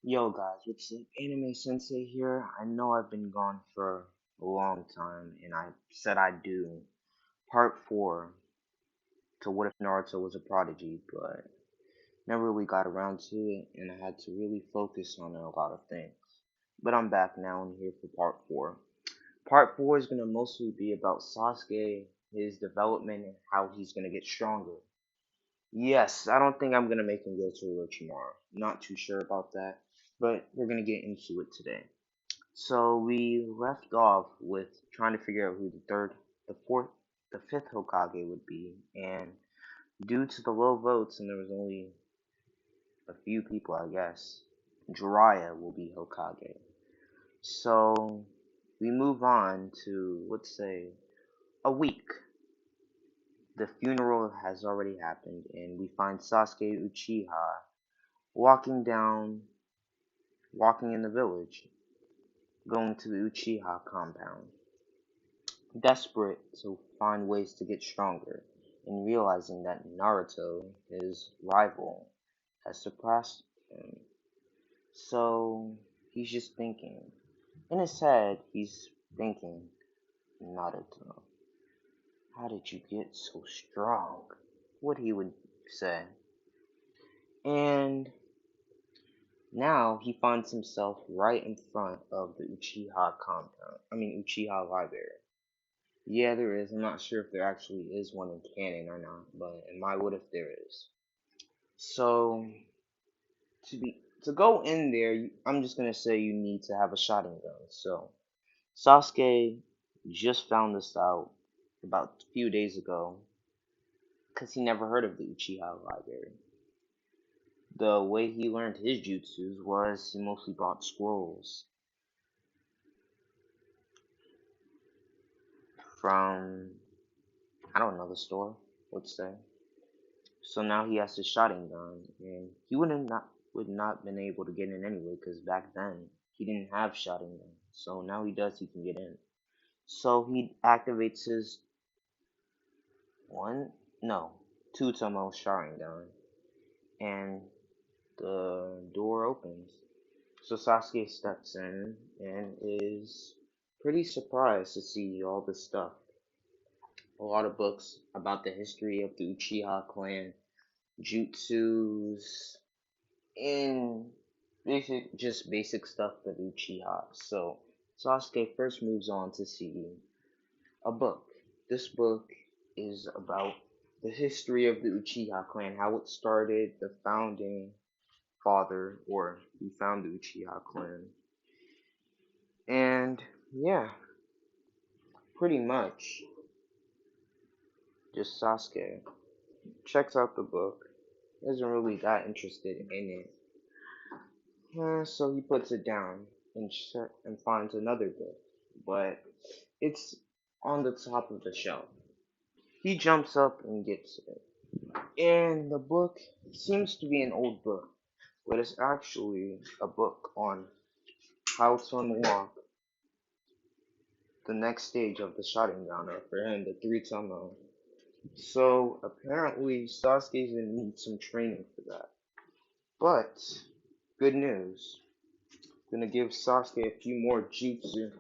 Yo guys, what's up? Anime Sensei here. I know I've been gone for a long time, and I said I'd do part 4 to What If Naruto Was a Prodigy, but never really got around to it, and I had to really focus on a lot of things. But I'm back now and here for part 4. Part 4 is going to mostly be about Sasuke, his development, and how he's going to get stronger. Yes, I don't think I'm going to make him go to Orochimaru. Not too sure about that, but we're going to get into it today. So we left off with trying to figure out who the third, the fourth, the fifth Hokage would be, and due to the low votes, and there was only a few people, I guess, Jiraiya will be Hokage. So we move on to, let's say, a week. The funeral has already happened, and we find Sasuke Uchiha walking in the village, going to the Uchiha compound. Desperate to find ways to get stronger, and realizing that Naruto, his rival, has surpassed him. So he's just thinking. In his head, he's thinking, Naruto, how did you get so strong? What he would say. And now he finds himself right in front of the Uchiha compound. Uchiha library. Yeah, there is. I'm not sure if there actually is one in canon or not, but in my what if there is. So to go in there, I'm just gonna say you need to have a shotgun gun. So Sasuke just found this out about a few days ago because he never heard of the Uchiha library. The way he learned his jutsus was he mostly bought scrolls from I don't know the store, let's say. So now he has his shotgun gun, and he would not been able to get in anyway, because back then he didn't have shotgun gun. So now he does, he can get in. So he activates his one, no, two Tomo shotgun gun, and the door opens. So Sasuke steps in and is pretty surprised to see all this stuff. A lot of books about the history of the Uchiha clan, jutsus, in basic stuff for the Uchiha. So Sasuke first moves on to see a book. This book is about the history of the Uchiha clan, how it started, the founding father, or who found the Uchiha clan. And yeah, pretty much just Sasuke checks out the book, isn't really that interested in it. So he puts it down and finds another book, but it's on the top of the shelf. He jumps up and gets it. And the book seems to be an old book, but it's actually a book on how to unlock the next stage of the Sharingan, or for him, the three Tomo. So apparently Sasuke's gonna need some training for that. But good news. Gonna give Sasuke a few more jutsu.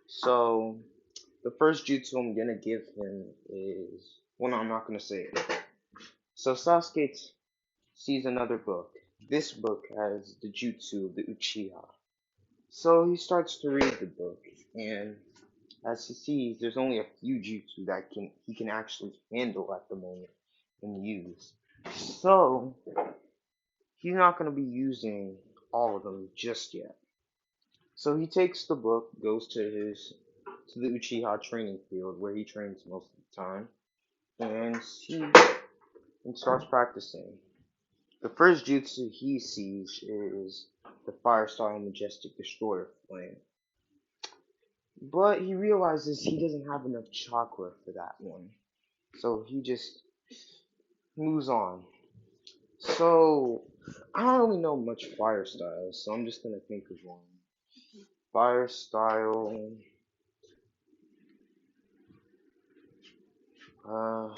So the first jutsu I'm gonna give him is, well, no, I'm not gonna say it. So Sasuke sees another book. This book has the jutsu of the Uchiha. So he starts to read the book, and as he sees, there's only a few jutsu that he can actually handle at the moment and use. So he's not gonna be using all of them just yet. So he takes the book, goes to the Uchiha training field where he trains most of the time, and starts practicing. The first jutsu he sees is the Fire Style Majestic Destroyer flame, but he realizes he doesn't have enough chakra for that one, so he just moves on. So I don't really know much fire styles, so I'm just gonna think of one. Fire style, uh,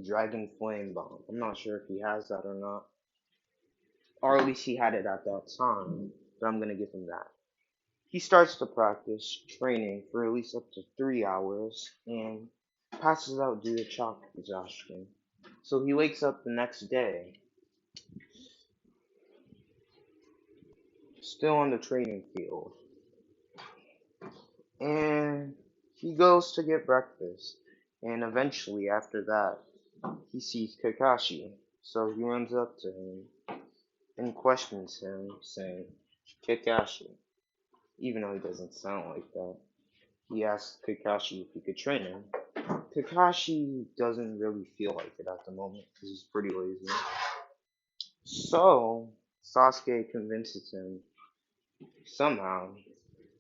Dragon Flame Bomb. I'm not sure if he has that or not. or at least he had it at that time, but I'm gonna give him that. He starts to practice training for at least up to 3 hours and passes out due to shock exhaustion. So he wakes up the next day, still on the training field, and he goes to get breakfast. And eventually, after that, he sees Kakashi. So he runs up to him and questions him, saying, Kakashi, even though he doesn't sound like that. He asks Kakashi if he could train him. Kakashi doesn't really feel like it at the moment because he's pretty lazy. So Sasuke convinces him somehow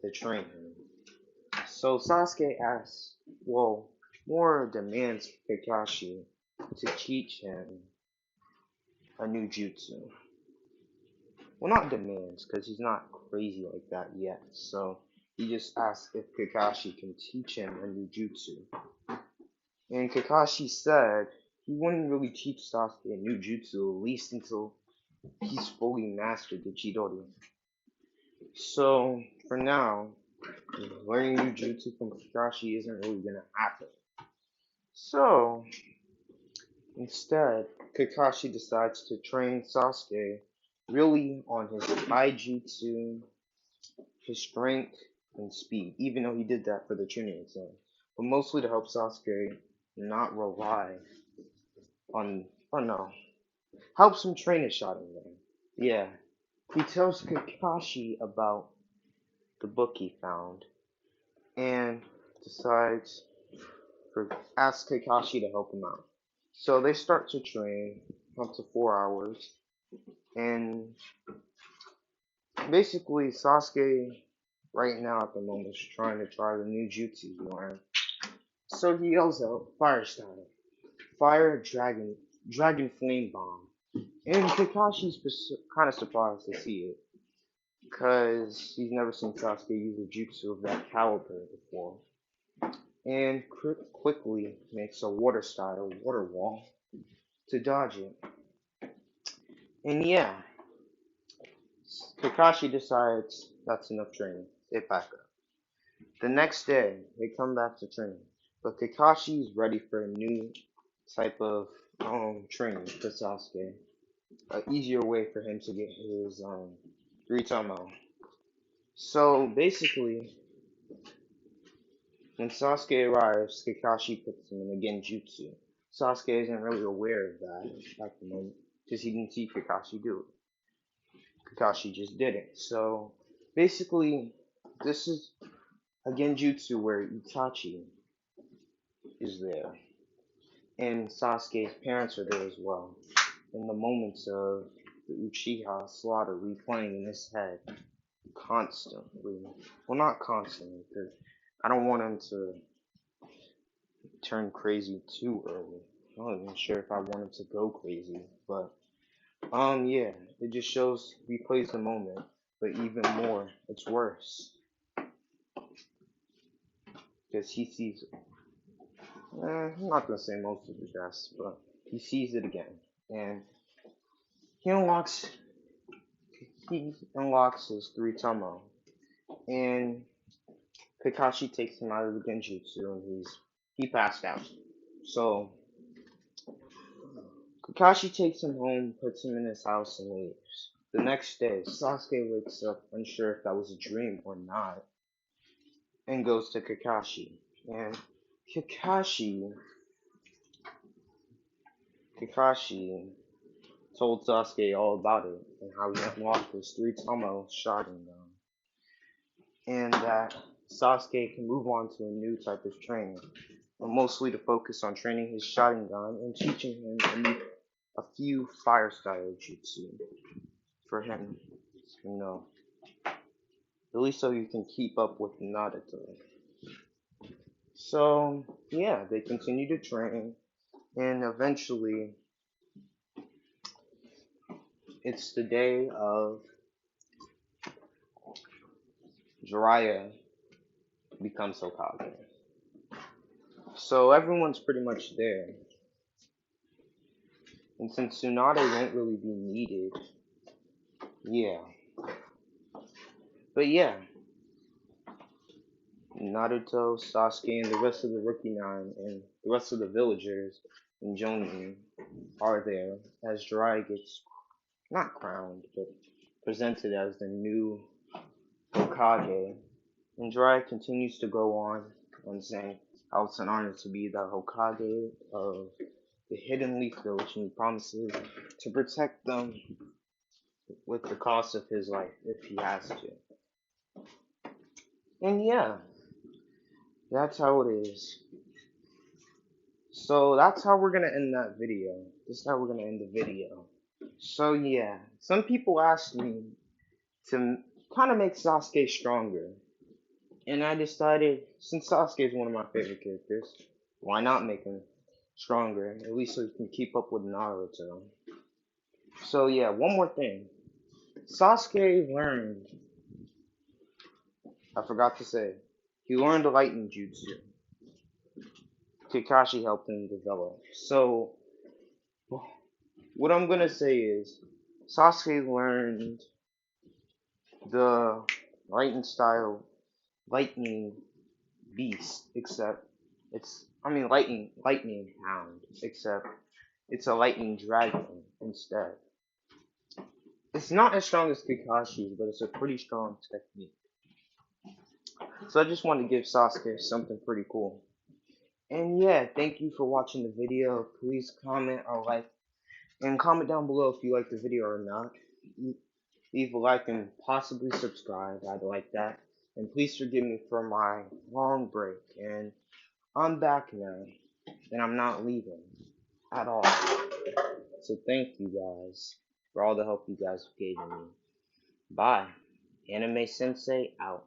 to train him. So Sasuke asks, well, more demands Kakashi to teach him a new jutsu. Well, not demands, because he's not crazy like that yet. So he just asks if Kakashi can teach him a new jutsu. And Kakashi said he wouldn't really teach Sasuke a new jutsu, at least until he's fully mastered the Chidori. So for now, learning new jutsu from Kakashi isn't really gonna happen. So instead, Kakashi decides to train Sasuke really on his taijutsu, his strength, and speed, even though he did that for the Chunin exam. But mostly to help Sasuke not rely on, oh no, helps him train his Sharingan. Yeah. He tells Kakashi about the book he found and decides for asks Kakashi to help him out. So they start to train up to 4 hours, and basically Sasuke right now at the moment is trying to try the new jutsu he learned. So he yells out, Fire style, Fire Dragon Flame Bomb. And Kakashi's kind of surprised to see it, because he's never seen Sasuke use a jutsu of that caliber before. And quickly makes a water style water wall to dodge it. And yeah, Kakashi decides that's enough training. They pack up. The next day, they come back to training, but Kakashi is ready for a new type of training for Sasuke. An easier way for him to get his three tomo. So basically, when Sasuke arrives, Kakashi puts him in a genjutsu. Sasuke isn't really aware of that at the moment because he didn't see Kakashi do it. Kakashi just did it. So basically, this is a genjutsu where Itachi is there, and Sasuke's parents are there as well. In the moments of the Uchiha slaughter replaying in his head constantly. Well, not constantly, because I don't want him to turn crazy too early. I'm not even sure if I want him to go crazy, but yeah, it just shows replays the moment, but even more, it's worse because he sees. I'm not gonna say most of the deaths, but he sees it again, and he unlocks his three tomo, and Kakashi takes him out of the genjutsu, and he passed out. So Kakashi takes him home, puts him in his house, and leaves. The next day, Sasuke wakes up unsure if that was a dream or not, and goes to Kakashi. And Kakashi told Sasuke all about it and how he unlocked his three tomo Sharingan, and that Sasuke can move on to a new type of training, but mostly to focus on training his Sharingan and teaching him a few fire style jutsu for him to know. At least so you can keep up with Naruto. So yeah, they continue to train, and eventually it's the day of Jiraiya becomes Hokage. So everyone's pretty much there. And since Tsunade won't really be needed Yeah. But yeah, Naruto, Sasuke, and the rest of the Rookie Nine and the rest of the villagers in Jonin are there as Jiraiya gets not crowned, but presented as the new Hokage. And Jiraiya continues to go on saying how it's an honor to be the Hokage of the Hidden Leaf Village, and he promises to protect them with the cost of his life if he has to. And yeah, that's how it is. So that's how we're gonna end that video. This is how we're gonna end the video. So yeah, some people asked me to kind of make Sasuke stronger, and I decided since Sasuke is one of my favorite characters, why not make him stronger? At least so he can keep up with Naruto. So yeah, one more thing. Sasuke learned. I forgot to say, he learned the lightning jutsu. Kakashi helped him develop. So what I'm gonna say is, Sasuke learned the lightning beast, except lightning hound, except it's a lightning dragon instead. It's not as strong as Kakashi's, but it's a pretty strong technique. So I just want to give Sasuke something pretty cool. And yeah, thank you for watching the video. Please comment or like, and comment down below if you like the video or not. Leave a like and possibly subscribe. I'd like that. And please forgive me for my long break. And I'm back now, and I'm not leaving at all. So thank you guys for all the help you guys gave me. Bye. Anime Sensei out.